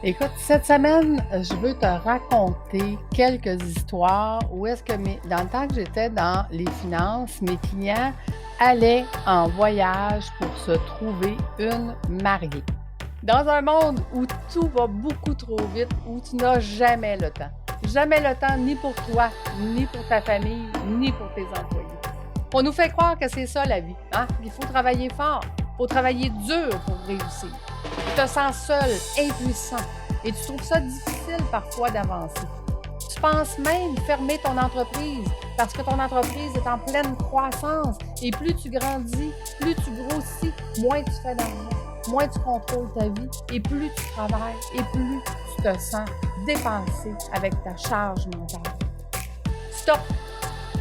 Écoute, cette semaine, je veux te raconter quelques histoires où est-ce que dans le temps que j'étais dans les finances, mes clients allaient en voyage pour se trouver une mariée. Dans un monde où tout va beaucoup trop vite, où tu n'as jamais le temps. Jamais le temps ni pour toi, ni pour ta famille, ni pour tes employés. On nous fait croire que c'est ça la vie, hein? Il faut travailler fort, il faut travailler dur pour réussir. Tu te sens seul, impuissant, et tu trouves ça difficile parfois d'avancer. Tu penses même fermer ton entreprise parce que ton entreprise est en pleine croissance et plus tu grandis, plus tu grossis, moins tu fais d'argent, moins tu contrôles ta vie et plus tu travailles et plus tu te sens dépassé avec ta charge mentale. Stop!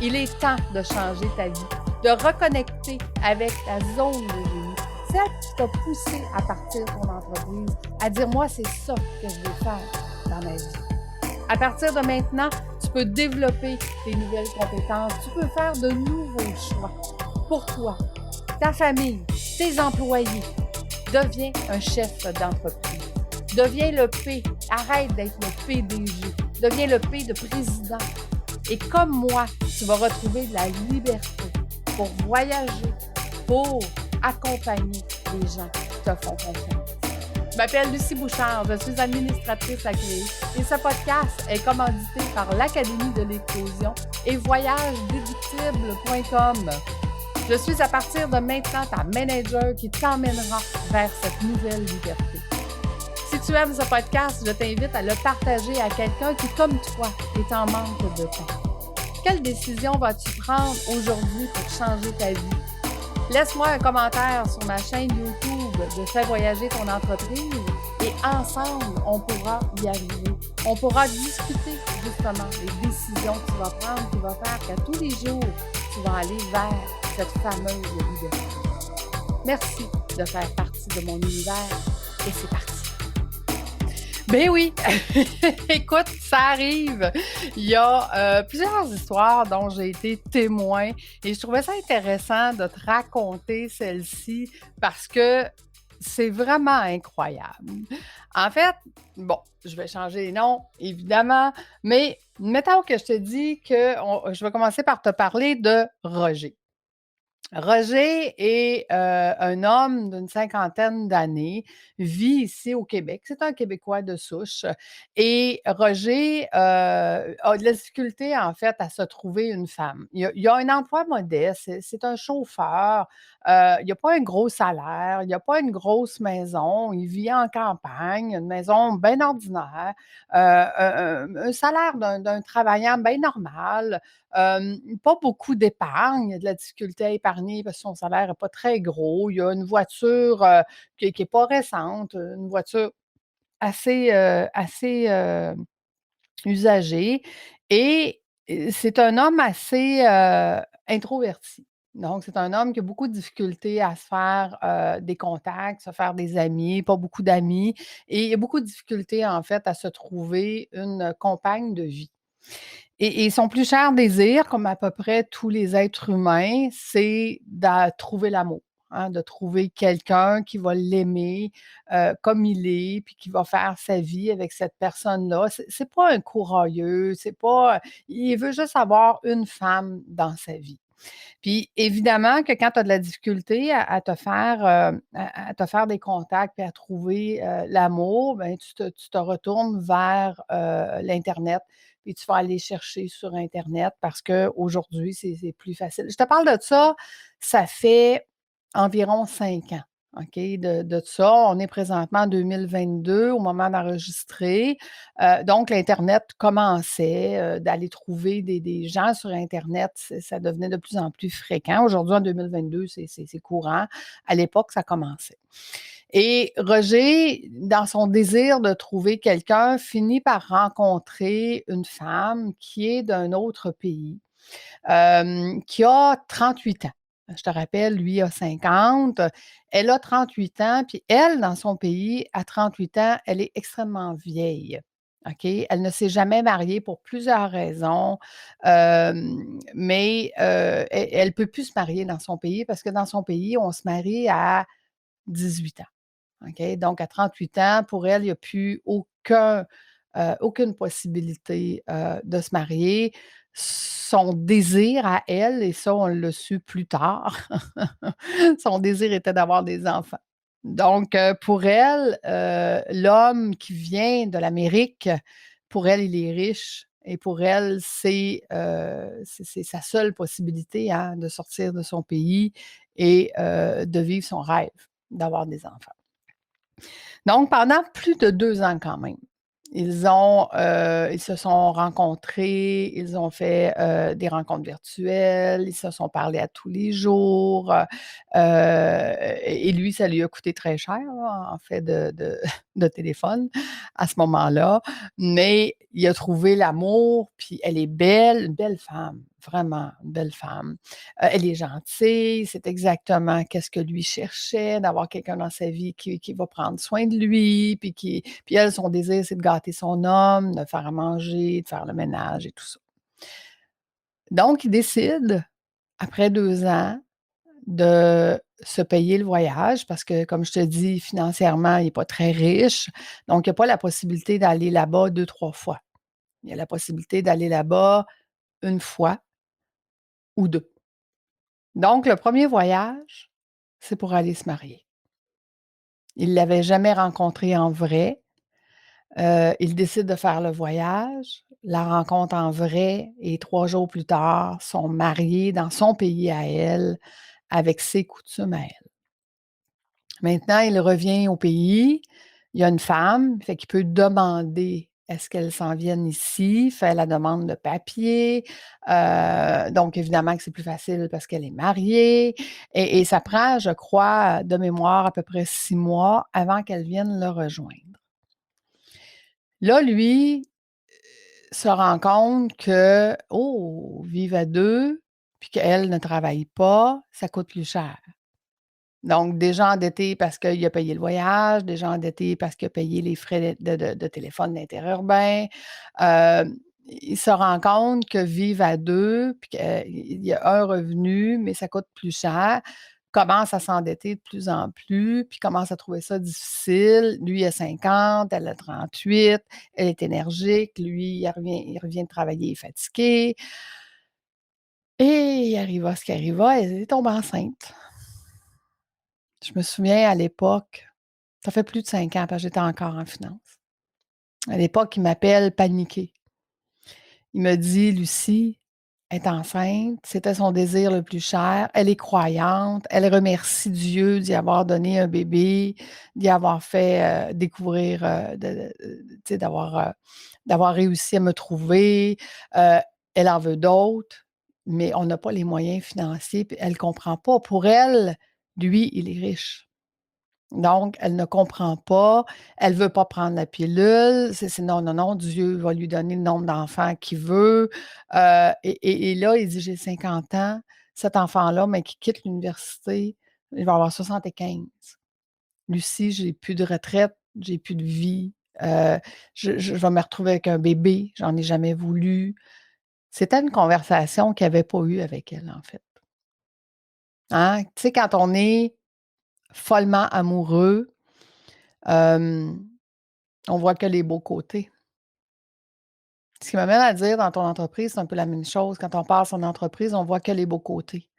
Il est temps de changer ta vie, de reconnecter avec ta zone de génie, celle qui t'a poussé à partir de ton entreprise, à dire « moi, c'est ça que je veux faire dans ma vie ». À partir de maintenant, tu peux développer tes nouvelles compétences, tu peux faire de nouveaux choix pour toi, ta famille, tes employés. Deviens un chef d'entreprise. Deviens le P. Arrête d'être le PDG. Deviens le P de président. Et comme moi, tu vas retrouver de la liberté pour voyager, pour accompagner les gens qui te font confiance. Je m'appelle Lucie Bouchard, je suis administratrice agréée et ce podcast est commandité par l'Académie de l'éclosion et voyagedéductible.com. Je suis à partir de maintenant ta manager qui t'emmènera vers cette nouvelle liberté. Si tu aimes ce podcast, je t'invite à le partager à quelqu'un qui, comme toi, est en manque de temps. Quelle décision vas-tu prendre aujourd'hui pour changer ta vie? Laisse-moi un commentaire sur ma chaîne YouTube de Fais voyager ton entreprise et ensemble, on pourra y arriver. On pourra discuter justement des décisions que tu vas prendre qui vont faire qu'à tous les jours, tu vas aller vers cette fameuse liberté. Merci de faire partie de mon univers et c'est parti. Ben oui, écoute, ça arrive. Il y a plusieurs histoires dont j'ai été témoin et je trouvais ça intéressant de te raconter celle-ci parce que c'est vraiment incroyable. En fait, bon, je vais changer les noms, évidemment, mais mettons que je te dis que je vais commencer par te parler de Roger. Roger est un homme d'une cinquantaine d'années, vit ici au Québec. C'est un Québécois de souche et Roger, a de la difficulté, en fait, à se trouver une femme. Il a un emploi modeste, c'est un chauffeur, il a pas un gros salaire, il a pas une grosse maison, il vit en campagne, une maison bien ordinaire, un salaire d'un travaillant bien normal. Pas beaucoup d'épargne, il a de la difficulté à épargner parce que son salaire n'est pas très gros. Il a une voiture, qui est pas récente, une voiture assez usagée et c'est un homme assez, introverti. Donc c'est un homme qui a beaucoup de difficultés à se faire, des contacts, se faire des amis, pas beaucoup d'amis et il a beaucoup de difficultés, en fait, à se trouver une compagne de vie. Et son plus cher désir, comme à peu près tous les êtres humains, c'est de trouver l'amour, hein, de trouver quelqu'un qui va l'aimer, comme il est, puis qui va faire sa vie avec cette personne-là. C'est pas un courroyeux, c'est pas, il veut juste avoir une femme dans sa vie. Puis évidemment que quand tu as de la difficulté à te faire des contacts puis à trouver, l'amour, ben tu te retournes vers, l'internet, puis tu vas aller chercher sur internet parce qu'aujourd'hui, c'est plus facile. Je te parle de ça fait environ 5 ans, OK, de ça. On est présentement en 2022 au moment d'enregistrer, donc l'internet commençait, d'aller trouver des gens sur internet, ça devenait de plus en plus fréquent. Aujourd'hui, en 2022, c'est courant. À l'époque, ça commençait et Roger, dans son désir de trouver quelqu'un, finit par rencontrer une femme qui est d'un autre pays, qui a 38 ans. Je te rappelle, lui a 50, elle a 38 ans, puis elle, dans son pays, à 38 ans, elle est extrêmement vieille. OK? Elle ne s'est jamais mariée pour plusieurs raisons, mais elle peut plus se marier dans son pays parce que dans son pays, on se marie à 18 ans. OK? Donc, à 38 ans, pour elle, il n'y a plus aucune possibilité de se marier. Son désir à elle, et ça, on l'a su plus tard, son désir était d'avoir des enfants. Donc, pour elle, l'homme qui vient de l'Amérique, pour elle, il est riche et pour elle, c'est sa seule possibilité, hein, de sortir de son pays et de vivre son rêve, d'avoir des enfants. Donc, pendant plus de 2 ans quand même, ils se sont rencontrés, ils ont fait, des rencontres virtuelles, ils se sont parlé à tous les jours, et lui, ça lui a coûté très cher, là, en fait, de téléphone à ce moment-là. Mais il a trouvé l'amour, puis elle est belle, une belle femme, vraiment une belle femme. Elle est gentille, c'est exactement qu'est-ce que lui cherchait, d'avoir quelqu'un dans sa vie qui va prendre soin de lui, puis elle, son désir, c'est de gâter son homme, de faire à manger, de faire le ménage et tout ça. Donc, il décide, après 2 ans, de se payer le voyage parce que, comme je te dis, financièrement, il n'est pas très riche. Donc, il n'y a pas la possibilité d'aller là-bas 2, 3 fois. Il y a la possibilité d'aller là-bas une fois ou 2. Donc, le premier voyage, c'est pour aller se marier. Il ne l'avait jamais rencontrée en vrai. Il décide de faire le voyage, la rencontre en vrai et 3 jours plus tard, sont mariés dans son pays à elle, avec ses coutumes à elle. Maintenant, il revient au pays, il y a une femme, fait qu'il peut demander à ce qu'elle s'en vienne ici, fait la demande de papier, donc évidemment que c'est plus facile parce qu'elle est mariée et ça prend, je crois, de mémoire, à peu près 6 mois avant qu'elle vienne le rejoindre. Là, lui, se rend compte que, oh, vivre à 2 puis qu'elle ne travaille pas, ça coûte plus cher. Donc, déjà endetté parce qu'il a payé le voyage, déjà endetté parce qu'il a payé les frais de téléphone d'interurbain. Il se rend compte que vivre à 2 puis qu'il y a un revenu, mais ça coûte plus cher, commence à s'endetter de plus en plus, puis commence à trouver ça difficile. Lui, il a 50, elle a 38, elle est énergique, lui, il revient de travailler, il est fatigué. Et il arriva ce qui arriva, elle est tombée enceinte. Je me souviens à l'époque, ça fait plus de 5 ans parce que j'étais encore en finance. À l'époque, il m'appelle paniqué. Il me dit: «Lucie est enceinte, c'était son désir le plus cher. Elle est croyante, elle remercie Dieu d'y avoir donné un bébé, d'y avoir fait, découvrir, tu sais, d'avoir réussi à me trouver. Heu, Elle en veut d'autres, mais on n'a pas les moyens financiers, puis elle comprend pas. Pour elle, lui, il est riche». Donc, elle ne comprend pas, elle veut pas prendre la pilule, c'est non, non, non, Dieu va lui donner le nombre d'enfants qu'il veut, et là, il dit: «J'ai 50 ans, cet enfant-là, mais qui quitte l'université, il va avoir 75. Lucie, j'ai plus de retraite, j'ai plus de vie, je vais me retrouver avec un bébé, j'en ai jamais voulu». C'était une conversation qu'il avait pas eue avec elle, en fait. Hein? Tu sais, quand on est follement amoureux, hem on voit que les beaux côtés. Ce qui m'amène à dire dans ton entreprise, c'est un peu la même chose. Quand on part son entreprise, on voit que les beaux côtés.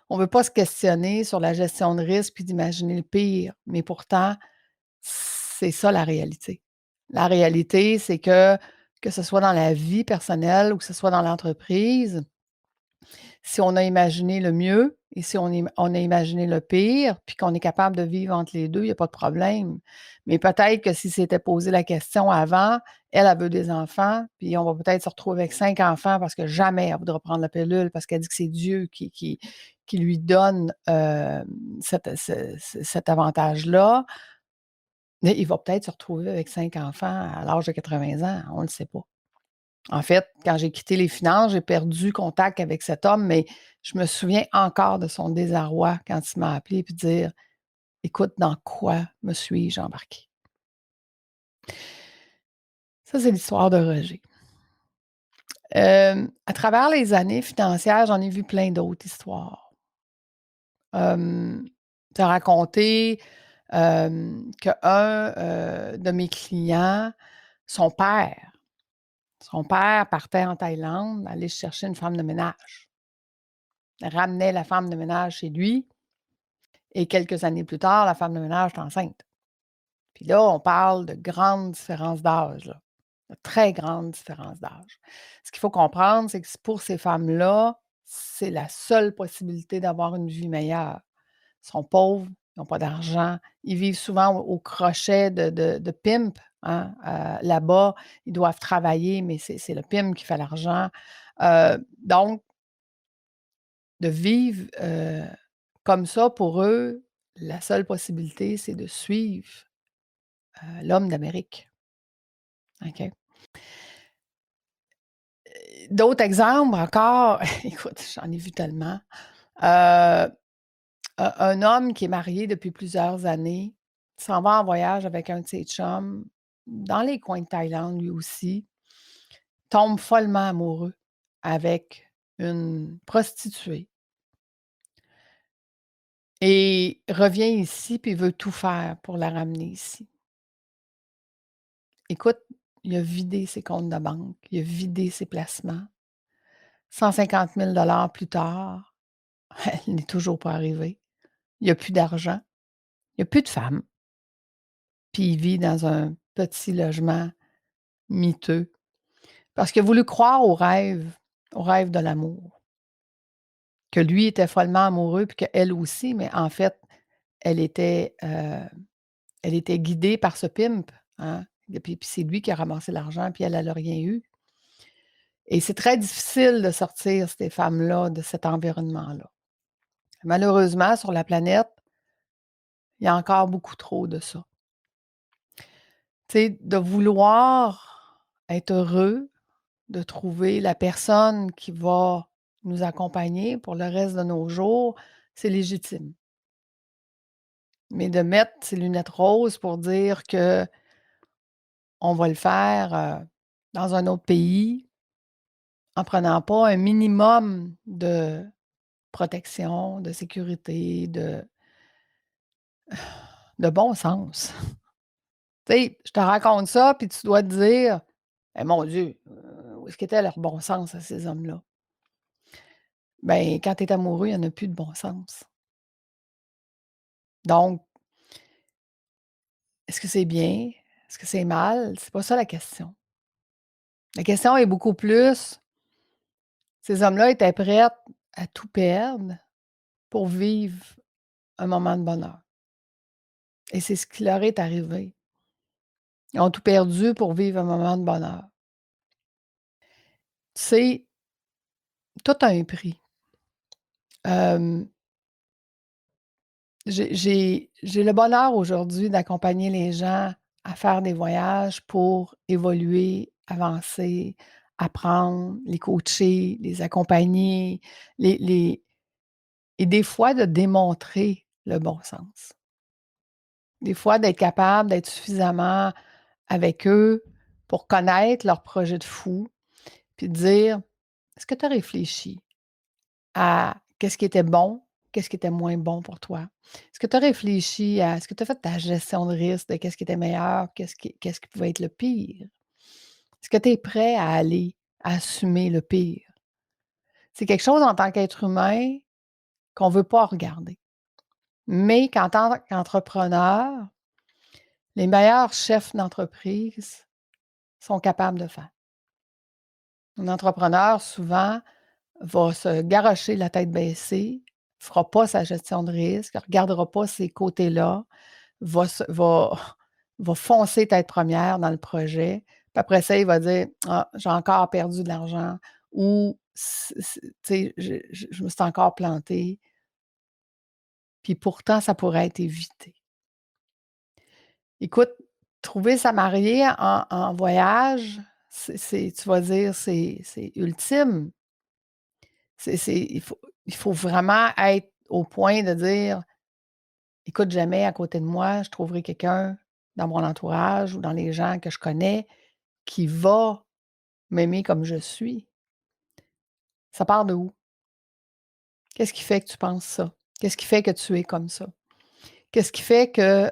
On ne veut pas se questionner sur la gestion de risque puis d'imaginer le pire, mais pourtant, c'est ça la réalité. La réalité, c'est que ce soit dans la vie personnelle ou que ce soit dans l'entreprise, si on a imaginé le mieux et si on a imaginé le pire, puis qu'on est capable de vivre entre les 2, il y a pas de problème. Mais peut-être que si s'était posé la question avant, elle veut des enfants, puis on va peut-être se retrouver avec 5 enfants parce que jamais elle voudra prendre la pilule parce qu'elle dit que c'est Dieu qui lui donne, cet avantage-là. Mais il va peut-être se retrouver avec 5 enfants à l'âge de 80 ans, on ne le sait pas. En fait, quand j'ai quitté les finances, j'ai perdu contact avec cet homme, mais je me souviens encore de son désarroi quand il m'a appelé puis dire: «Écoute, dans quoi me suis-je embarqué?» Ça, c'est l'histoire de Roger. À travers les années financières, j'en ai vu plein d'autres histoires. Te raconter, qu'un, de mes clients, son père son père partait en Thaïlande, aller chercher une femme de ménage. Ramenait la femme de ménage chez lui et quelques années plus tard, la femme de ménage est enceinte. Puis là, on parle de grandes différences d'âge, là, de très grandes différences d'âge. Ce qu'il faut comprendre, c'est que pour ces femmes-là, c'est la seule possibilité d'avoir une vie meilleure. Ils sont pauvres, ils n'ont pas d'argent, ils vivent souvent au crochet de pimp, hein, là-bas, ils doivent travailler, mais c'est le pimp qui fait l'argent. Donc, de vivre, comme ça, pour eux, la seule possibilité, c'est de suivre, l'homme d'Amérique. OK? D'autres exemples encore, écoute, j'en ai vu tellement. Un homme qui est marié depuis plusieurs années s'en va en voyage avec un de ses chums dans les coins de Thaïlande, lui aussi, tombe follement amoureux avec une prostituée et revient ici puis veut tout faire pour la ramener ici. Écoute, il a vidé ses comptes de banque, il a vidé ses placements. 150 000 plus tard, elle n'est toujours pas arrivée. Il y a plus d'argent, il y a plus de femme, puis il vit dans un petit logement miteux parce qu'il a voulu croire au rêve de l'amour, que lui était follement amoureux puis qu'elle aussi, mais en fait, elle était, elle était guidée par ce pimp, hein, et puis c'est lui qui a ramassé l'argent puis elle a rien eu et c'est très difficile de sortir ces femmes-là de cet environnement-là. Malheureusement, sur la planète, il y a encore beaucoup trop de ça. Tu sais, de vouloir être heureux, de trouver la personne qui va nous accompagner pour le reste de nos jours, c'est légitime. Mais de mettre ses lunettes roses pour dire qu'on va le faire, dans un autre pays, en prenant pas un minimum de protection, de sécurité, de bon sens. Tu sais, je te raconte ça, puis tu dois te dire: «Eh mon Dieu, où est-ce qu'était leur bon sens à ces hommes-là?» Ben, quand tu es amoureux, il y en a plus de bon sens. Donc, est-ce que c'est bien? Est-ce que c'est mal? C'est pas ça la question. La question est beaucoup plus, ces hommes-là étaient prêts à tout perdre pour vivre un moment de bonheur et c'est ce qui leur est arrivé. Ils ont tout perdu pour vivre un moment de bonheur. Tu sais, tout a un prix. Hem, j'ai le bonheur aujourd'hui d'accompagner les gens à faire des voyages pour évoluer, avancer, apprendre, les coacher, les accompagner, les et des fois de démontrer le bon sens. Des fois d'être capable d'être suffisamment avec eux pour connaître leur projet de fou, puis de dire: «Est-ce que tu as réfléchi à qu'est-ce qui était bon, qu'est-ce qui était moins bon pour toi? Est-ce que tu as réfléchi à est-ce que tu as fait ta gestion de risque de qu'est-ce qui était meilleur, qu'est-ce qui pouvait être le pire? Est-ce que tu es prêt à aller assumer le pire?» C'est quelque chose en tant qu'être humain qu'on veut pas regarder, mais qu'en tant qu'entrepreneur, les meilleurs chefs d'entreprise sont capables de faire. Un entrepreneur, souvent, va se garrocher la tête baissée, fera pas sa gestion de risque, regardera pas ces côtés-là, va se va va foncer tête première dans le projet. Puis après ça, il va dire: «Ah, j'ai encore perdu de l'argent» ou tu sais, «Je me suis encore planté», puis pourtant ça pourrait être évité. Écoute, trouver sa mariée en voyage, c'est tu vas dire c'est ultime. C'est il faut vraiment être au point de dire: «Écoute, jamais à côté de moi, je trouverai quelqu'un dans mon entourage ou dans les gens que je connais qui va m'aimer comme je suis». Ça part de où? Qu'est-ce qui fait que tu penses ça? Qu'est-ce qui fait que tu es comme ça? Qu'est-ce qui fait que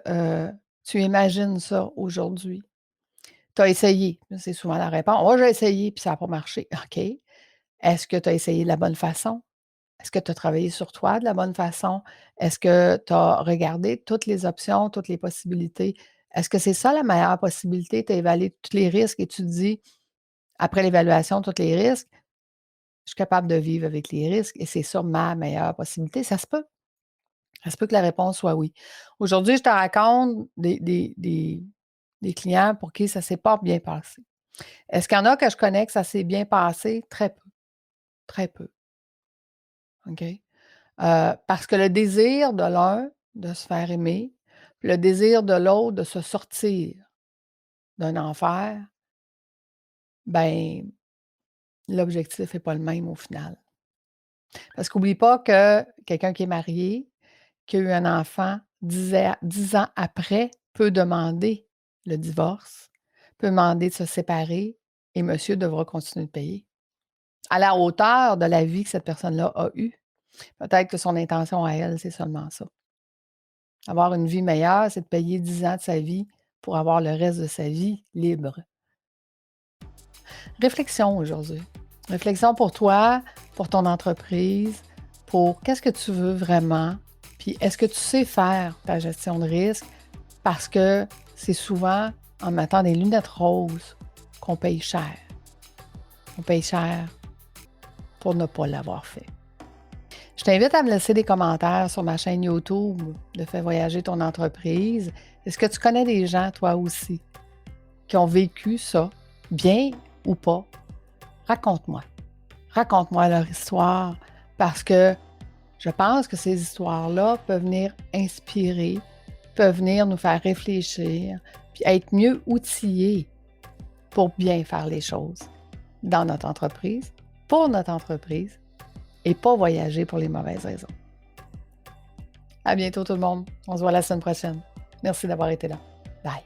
tu imagines ça aujourd'hui? Tu as essayé, c'est souvent la réponse. «Ouais, j'ai essayé, puis ça n'a pas marché». OK. Est-ce que tu as essayé de la bonne façon? Est-ce que tu as travaillé sur toi de la bonne façon? Est-ce que tu as regardé toutes les options, toutes les possibilités? Est-ce que c'est ça la meilleure possibilité? Tu as évalué tous les risques et tu te dis, après l'évaluation de tous les risques: «Je suis capable de vivre avec les risques et c'est ça ma meilleure possibilité». Ça se peut. Ça se peut que la réponse soit oui. Aujourd'hui, je te raconte des clients pour qui ça ne s'est pas bien passé. Est-ce qu'il y en a que je connais que ça s'est bien passé? Très peu, très peu. OK? Parce que le désir de l'un de se faire aimer, puis le désir de l'autre de se sortir d'un enfer, ben l'objectif n'est pas le même au final. Parce qu'oublie pas que quelqu'un qui est marié, qui a eu un enfant 10 ans après, peut demander le divorce, peut demander de se séparer et monsieur devra continuer de payer. À la hauteur de la vie que cette personne-là a eue. Peut-être que son intention à elle, c'est seulement ça. Avoir une vie meilleure, c'est de payer 10 ans de sa vie pour avoir le reste de sa vie libre. Réflexion aujourd'hui. Réflexion pour toi, pour ton entreprise, pour qu'est-ce que tu veux vraiment, puis est-ce que tu sais faire ta gestion de risque, parce que c'est souvent en mettant des lunettes roses qu'on paye cher. On paye cher pour ne pas l'avoir fait. Je t'invite à me laisser des commentaires sur ma chaîne YouTube de Fais voyager ton entreprise. Est-ce que tu connais des gens, toi aussi, qui ont vécu ça, bien ou pas? Raconte-moi. Raconte-moi leur histoire parce que je pense que ces histoires-là peuvent venir inspirer, peuvent venir nous faire réfléchir, puis être mieux outillés pour bien faire les choses dans notre entreprise, pour notre entreprise, et pas voyager pour les mauvaises raisons. À bientôt tout le monde. On se voit la semaine prochaine. Merci d'avoir été là. Bye.